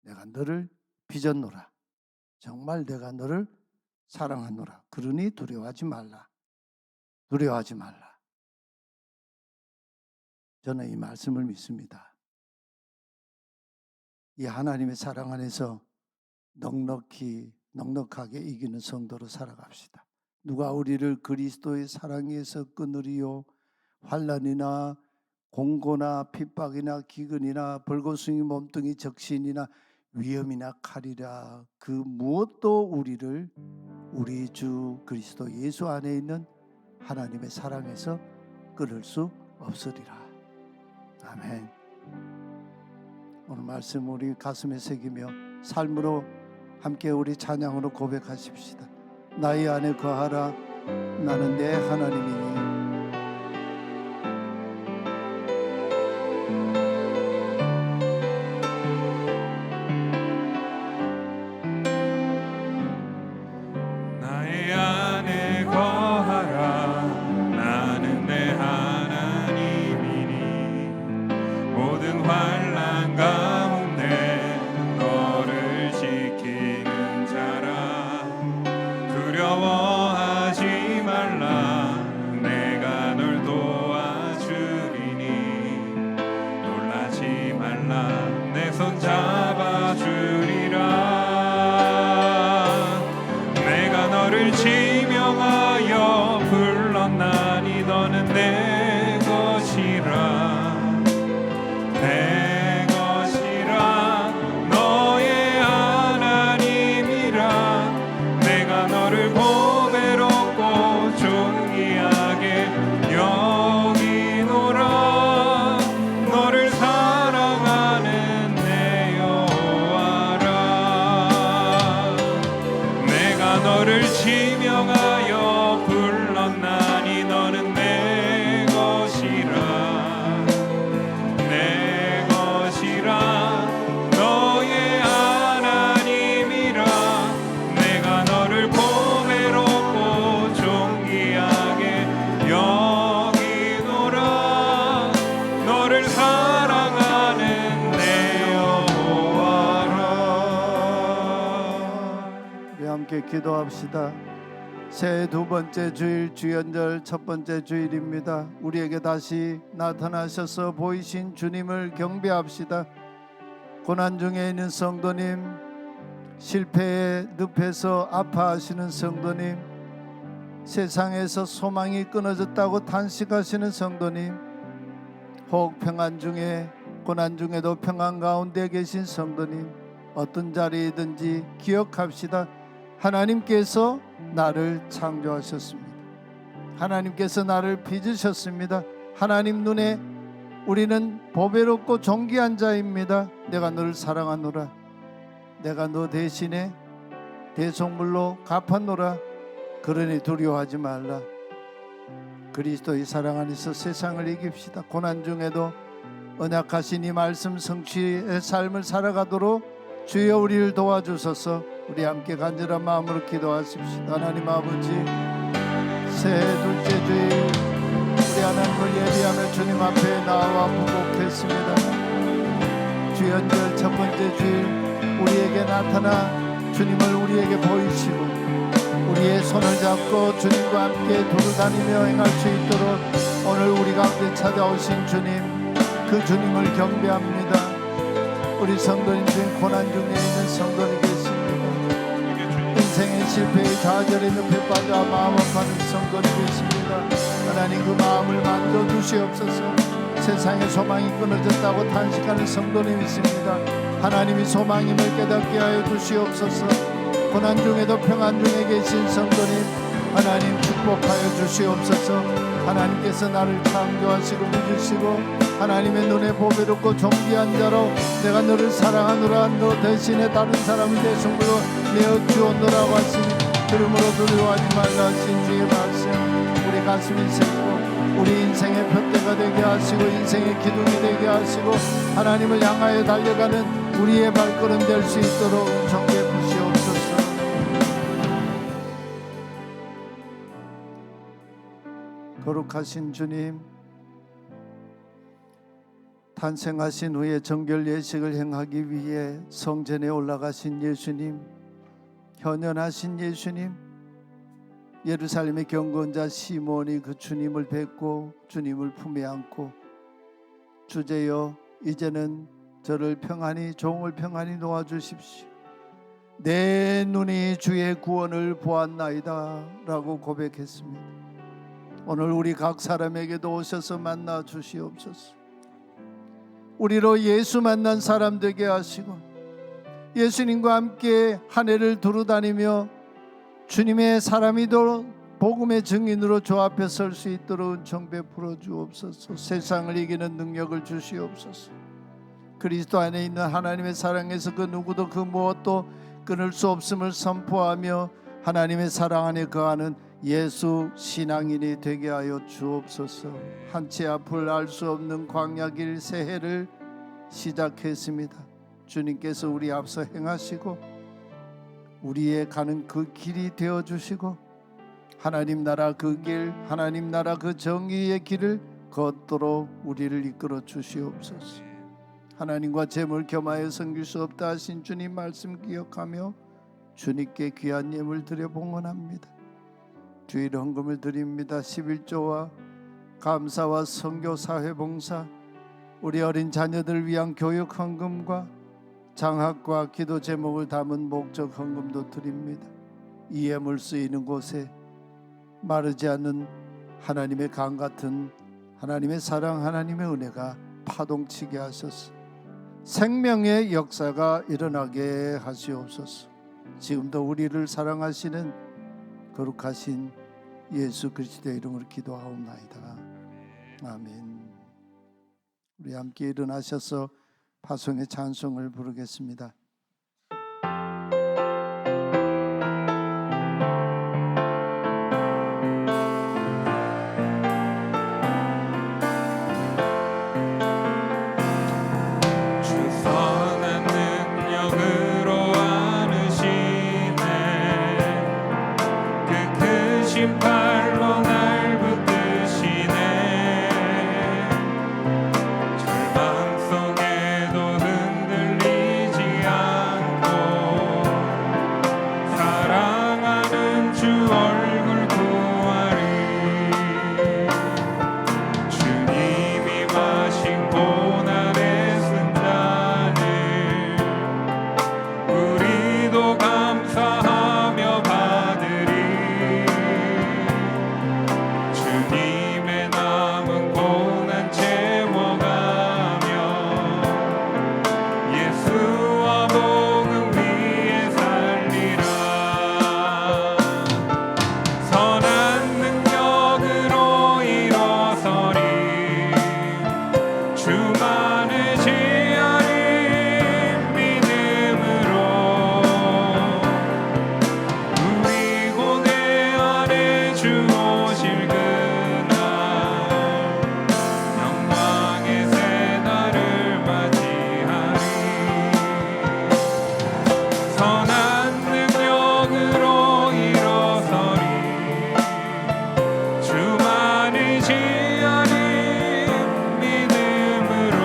내가 너를 빚었노라. 정말 내가 너를 사랑하노라. 그러니 두려워하지 말라. 두려워하지 말라. 저는 이 말씀을 믿습니다. 이 하나님의 사랑 안에서 넉넉하게 이기는 성도로 살아갑시다. 누가 우리를 그리스도의 사랑에서 끊으리요? 환난이나 공고나 핍박이나 기근이나 벌거숭이 몸뚱이 적신이나 위험이나 칼이라 그 무엇도 우리를 우리 주 그리스도 예수 안에 있는 하나님의 사랑에서 끊을 수 없으리라. 아멘. 오늘 말씀 우리 가슴에 새기며 삶으로 함께 우리 찬양으로 고백하십시다. 나의 안에 거하라. 나는 내 하나님이니. 나의 안에 거하라. 나는 내 하나님이니. 모든 환난 가운데 너를 지키는 자라. 두려워하지 말라. 내가 널 도와주리니. 놀라지 말라. 내 손 잡아주리라. 너를 지명하여 불렀나니 너는 내 것이라. 내 것이라. 너의 하나님이라. 내가 너를 보배롭고 존귀하게 여기노라. 너를 사랑하는 내 여호와라. 내가 너를 지명하여 불렀나니 너는 내 것이라. 내 것이라. 너의 하나님이라. 내가 너를 보배롭고 존귀하게 여기노라. 너를 사랑하는 내 여호와라. 우리 함께 기도합시다. 새해 두 번째 주일 주연절 첫 번째 주일입니다. 우리에게 다시 나타나셔서 보이신 주님을 경배합시다. 고난 중에 있는 성도님, 실패의 늪에서 아파하시는 성도님, 세상에서 소망이 끊어졌다고 탄식하시는 성도님, 혹 평안 중에 고난 중에도 평안 가운데 계신 성도님, 어떤 자리이든지 기억합시다. 하나님께서 나를 창조하셨습니다. 하나님께서 나를 빚으셨습니다. 하나님 눈에 우리는 보배롭고 존귀한 자입니다. 내가 너를 사랑하노라. 내가 너 대신에 대속물로 갚았노라. 그러니 두려워하지 말라. 그리스도의 사랑 안에서 세상을 이깁시다. 고난 중에도 언약하신 이 말씀 성취의 삶을 살아가도록 주여 우리를 도와주소서. 우리 함께 간절한 마음으로 기도하십시다. 하나님 아버지, 새해 둘째 주일 우리 하나님을 예비하며 주님 앞에 나와 부복했습니다. 주연절 첫 번째 주일 우리에게 나타나 주님을 우리에게 보이시고 우리의 손을 잡고 주님과 함께 두루다니며 행할 수 있도록 오늘 우리 가운데 찾아오신 주님, 그 주님을 경배합니다. 우리 성도님 중에 고난 중에 있는 성도님 계십니다. 인생의 실패의 좌절에 늪에 빠져 마음 아파하는 성도님 계십니다. 하나님 그 마음을 만져 주시옵소서. 세상의 소망이 끊어졌다고 탄식하는 성도님 있습니다. 하나님이 소망임을 깨닫게 하여 주시옵소서. 고난 중에도 평안 중에 계신 성도님 하나님 축복하여 주시옵소서. 하나님께서 나를 창조하시고 빚으시고 하나님의 눈에 보배롭고 존귀한 자로 내가 너를 사랑하노라 너 대신에 다른 사람을 대성물로 내어 주었노라고 하시니 그러므로 두려워하지 말라 하신 주의 말씀 우리 가슴이 새고 우리 인생의 푯대가 되게 하시고 인생의 기둥이 되게 하시고 하나님을 향하여 달려가는 우리의 발걸음 될 수 있도록 은총 베푸시옵소서. 거룩하신 주님, 탄생하신 후에 정결 예식을 행하기 위해 성전에 올라가신 예수님, 현현하신 예수님, 예루살렘의 경건자 시몬이 그 주님을 뵙고 주님을 품에 안고 주제여 이제는 저를 평안히 종을 평안히 놓아주십시오. 내 눈이 주의 구원을 보았나이다 라고 고백했습니다. 오늘 우리 각 사람에게도 오셔서 만나 주시옵소서. 우리로 예수 만난 사람 되게 하시고 예수님과 함께 한 해를 두루다니며 주님의 사람이도 복음의 증인으로 주 앞에 설 수 있도록 은총 베풀어 주옵소서. 세상을 이기는 능력을 주시옵소서. 그리스도 안에 있는 하나님의 사랑에서 그 누구도 그 무엇도 끊을 수 없음을 선포하며 하나님의 사랑 안에 거하는 예수 신앙인이 되게 하여 주옵소서. 한치 앞을 알 수 없는 광야길 새해를 시작했습니다. 주님께서 우리 앞서 행하시고 우리의 가는 그 길이 되어주시고 하나님 나라 그 길 하나님 나라 그 정의의 길을 걷도록 우리를 이끌어 주시옵소서. 하나님과 재물 겸하여 섬길 수 없다 하신 주님 말씀 기억하며 주님께 귀한 예물 드려 봉헌합니다. 주일 헌금을 드립니다. 11조와 감사와 선교 사회봉사 우리 어린 자녀들 위한 교육 헌금과 장학과 기도 제목을 담은 목적 헌금도 드립니다. 이 예물 쓰이는 곳에 마르지 않는 하나님의 강 같은 하나님의 사랑 하나님의 은혜가 파동치게 하소서. 생명의 역사가 일어나게 하시옵소서. 지금도 우리를 사랑하시는 거룩하신 예수 그리스도의 이름으로 기도하옵나이다. 아멘. 우리 함께 일어나셔서 파송의 찬송을 부르겠습니다. 발로 날 붙드시네. 절망 속에도 흔들리지 않고 사랑하는 주 얼굴 구하리. 주님이 마신 고난의 승잔을 우리도 감사하며 받으리. 주님의 남은 고난 채워가며 예수와 복음 위에 살리라. 선한 능력으로 일어서리. 주만을 지으리. 믿음으로 우리 고대 안에 주 오실 그날 영광의 새날을 맞이하리. 선한 능력으로 일어서리. 주만을 지으리. 믿음으로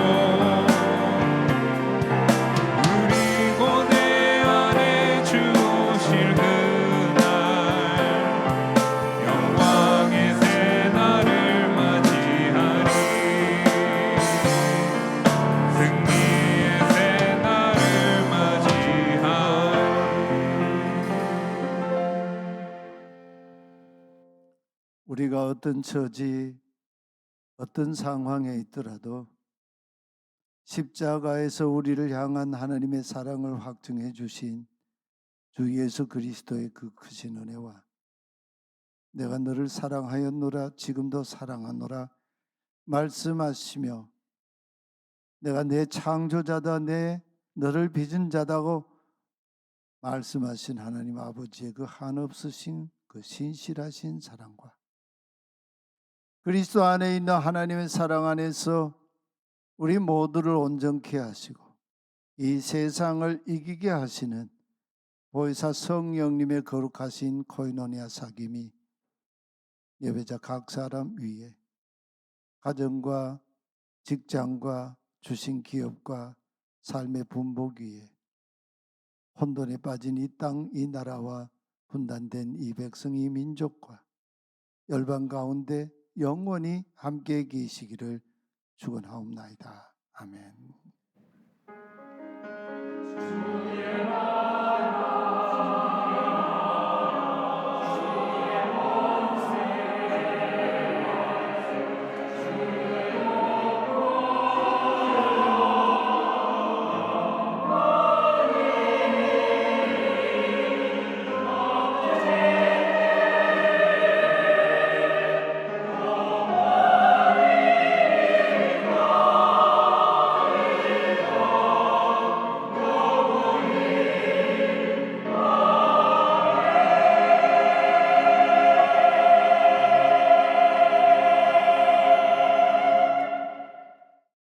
어떤 처지, 어떤 상황에 있더라도 십자가에서 우리를 향한 하나님의 사랑을 확증해 주신 주 예수 그리스도의 그 크신 은혜와 내가 너를 사랑하였노라 지금도 사랑하노라 말씀하시며 내가 내 창조자다 내 너를 빚은 자다고 말씀하신 하나님 아버지의 그 한없으신 그 신실하신 사랑과 그리스도 안에 있는 하나님의 사랑 안에서 우리 모두를 온전케 하시고 이 세상을 이기게 하시는 보혜사 성령님의 거룩하신 코이노니아 사귐이 예배자 각 사람 위에 가정과 직장과 주신 기업과 삶의 분복 위에 혼돈에 빠진 이 땅, 이 나라와 분단된 이 백성, 이 민족과 열방 가운데 영원히 함께 계시기를 축원하옵나이다. 아멘.